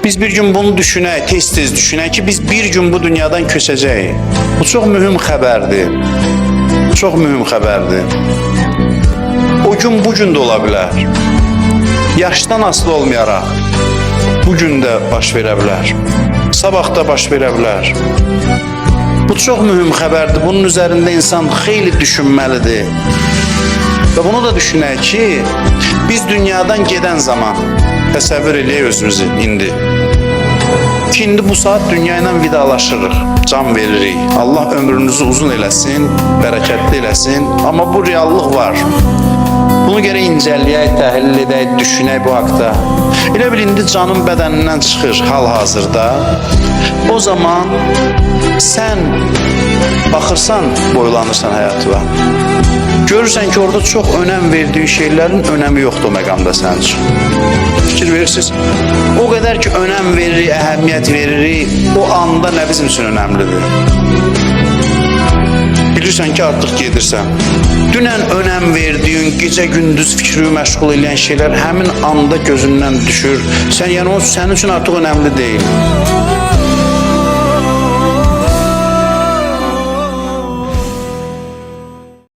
Biz bir gün bunu düşünək, tez-tez düşünək ki, biz bir gün bu dünyadan köçəcəyik. Bu çox mühüm xəbərdir. Çox mühüm xəbərdir. O gün bu gün də ola bilər. Yaşdan asılı olmayaraq bu gün də baş verə bilər. Sabah da baş verə bilər. Bu çox mühüm xəbərdir. Bunun üzərində insan xeyli düşünməlidir. Və bunu da düşünək ki, biz dünyadan gedən zaman təsəvvür eləyək özümüzü indi. Ki, indi bu saat dünya ilə vidalaşırıq, can veririk. Allah ömrünüzü uzun eləsin, bərəkətli eləsin. Amma bu reallıq var. Bunu gərək incələyək, təhlil edək, düşünək bu haqda. Elə bil indi canın bədənindən çıxır hal-hazırda. O zaman sən baxırsan, boylanırsan həyatına. Görürsən ki, orada çox önəm verdiyin şeylərin önəmi yoxdur o məqamda sənin üçün. Fikir verirsiniz. O qədər ki, önəm veririk, əhəmiyyət veririk, o anda nə bizim üçün önəmlidir? Bilirsən ki, artıq gedirsən. Dünən önəm verdiyin, gecə-gündüz fikrini məşğul edən şeylər həmin anda gözündən düşür. Yəni o sənin üçün artıq önəmli deyil.